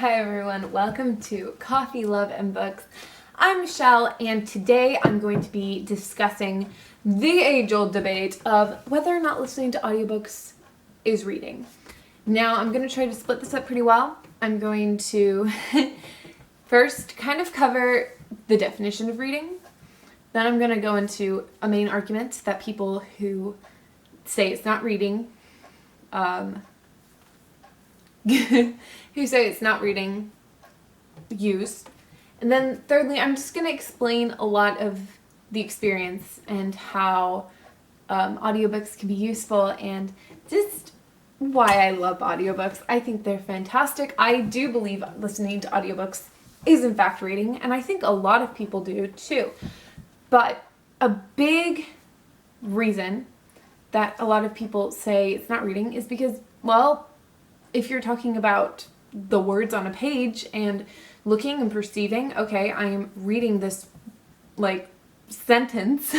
Hi everyone, welcome to Coffee, Love, and Books. I'm Michelle, and today I'm going to be discussing the age-old debate of whether or not listening to audiobooks is reading. Now, I'm going to try to split this up pretty well. I'm going to first kind of cover the definition of reading. Then I'm going to go into a main argument that people who say it's not reading, who say it's not reading, use. And then thirdly, I'm just going to explain a lot of the experience and how audiobooks can be useful and just why I love audiobooks. I think they're fantastic. I do believe listening to audiobooks is in fact reading, and I think a lot of people do too. But a big reason that a lot of people say it's not reading is because, well, if you're talking about the words on a page and looking and perceiving, okay, I am reading this, sentence.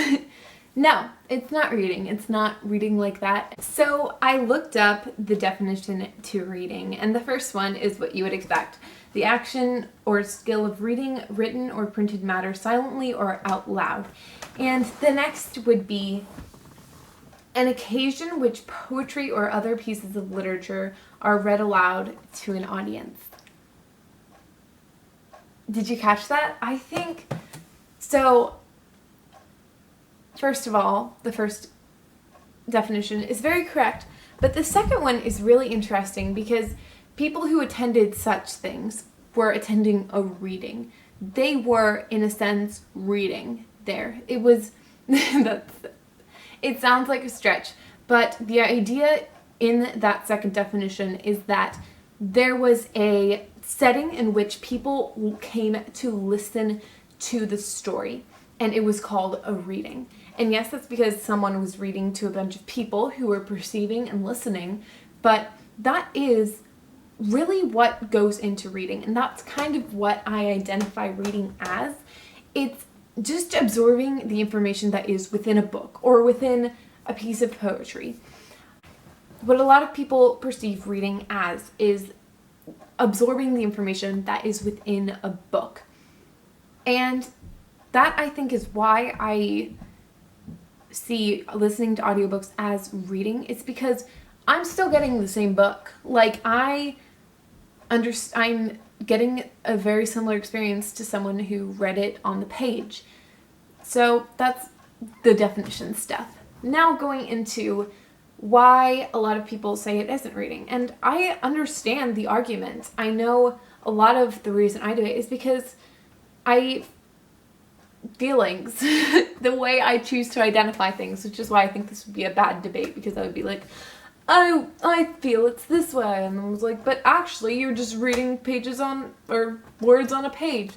No, it's not reading. It's not reading like that. So I looked up the definition to reading, and the first one is what you would expect. The action or skill of reading written or printed matter silently or out loud. And the next would be an occasion which poetry or other pieces of literature are read aloud to an audience. Did you catch that? I think so. First of all, the first definition is very correct, but the second one is really interesting because people who attended such things were attending a reading. They were, in a sense, reading there. It was, it sounds like a stretch, but the idea in that second definition is that there was a setting in which people came to listen to the story, and it was called a reading. And yes, that's because someone was reading to a bunch of people who were perceiving and listening, but that is really what goes into reading, and that's kind of what I identify reading as. It's just absorbing the information that is within a book or within a piece of poetry. What a lot of people perceive reading as is absorbing the information that is within a book. And that, I think, is why I see listening to audiobooks as reading. It's because I'm still getting the same book. I'm getting a very similar experience to someone who read it on the page. So that's the definition stuff. Now going into why a lot of people say it isn't reading. And I understand the argument. I know a lot of the reason I do it is because feelings, the way I choose to identify things, which is why I think this would be a bad debate, because I would be like, I feel it's this way, and I was like, but actually you're just reading pages or words on a page.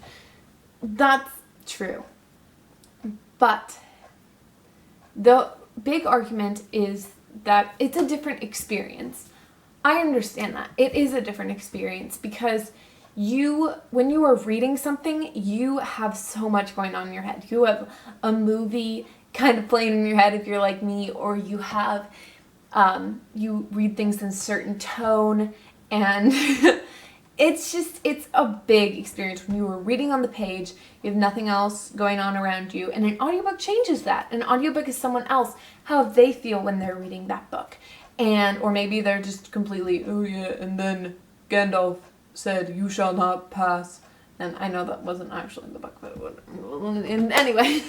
That's true. But the big argument is that it's a different experience. I understand that. It is a different experience because when you are reading something, you have so much going on in your head. You have a movie kind of playing in your head if you're like me, or you have you read things in a certain tone, and it's a big experience. When you are reading on the page, you have nothing else going on around you, and an audiobook changes that. An audiobook is someone else, how they feel when they're reading that book. Or maybe they're just completely, oh yeah, and then Gandalf said, you shall not pass. And I know that wasn't actually in the book, but anyway,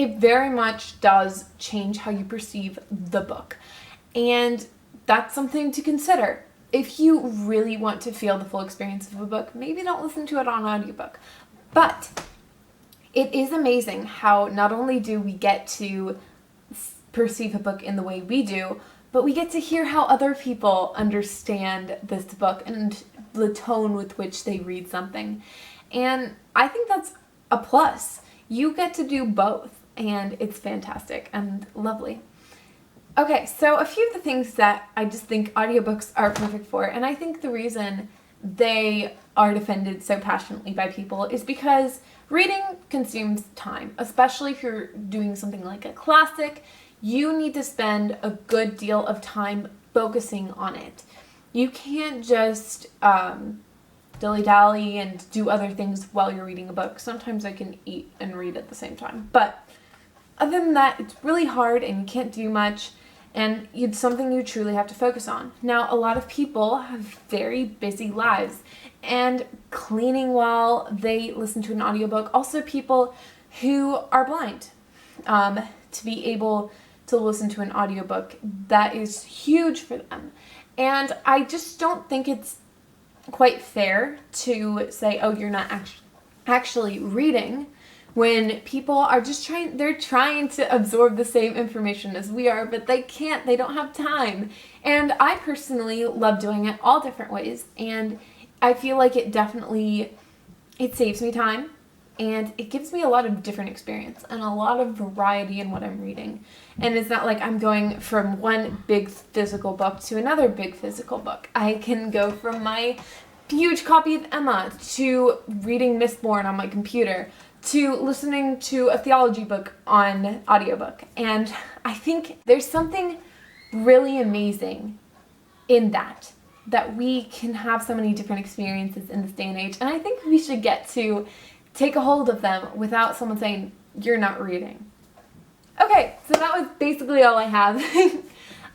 it very much does change how you perceive the book. And that's something to consider. If you really want to feel the full experience of a book, maybe don't listen to it on audiobook. But it is amazing how not only do we get to perceive a book in the way we do, but we get to hear how other people understand this book and the tone with which they read something. And I think that's a plus. You get to do both, and it's fantastic and lovely. Okay, so a few of the things that I just think audiobooks are perfect for, and I think the reason they are defended so passionately by people is because reading consumes time, especially if you're doing something like a classic. You need to spend a good deal of time focusing on it. You can't just dilly-dally and do other things while you're reading a book. Sometimes I can eat and read at the same time. But other than that, it's really hard and you can't do much, and it's something you truly have to focus on. Now, a lot of people have very busy lives, and cleaning while they listen to an audiobook. Also, people who are blind, to be able to listen to an audiobook, that is huge for them. And I just don't think it's quite fair to say, oh, you're not actually reading, when people are just they're trying to absorb the same information as we are, but they can't, they don't have time. And I personally love doing it all different ways, and I feel like it saves me time, and it gives me a lot of different experience and a lot of variety in what I'm reading. And it's not like I'm going from one big physical book to another big physical book. I can go from my huge copy of Emma to reading Mistborn on my computer to listening to a theology book on audiobook. And I think there's something really amazing in that we can have so many different experiences in this day and age. And I think we should get to take a hold of them without someone saying, you're not reading. Okay, so that was basically all I have.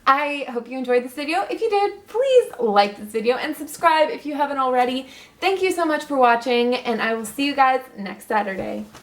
I hope you enjoyed this video. If you did, please like this video and subscribe if you haven't already. Thank you so much for watching, and I will see you guys next Saturday.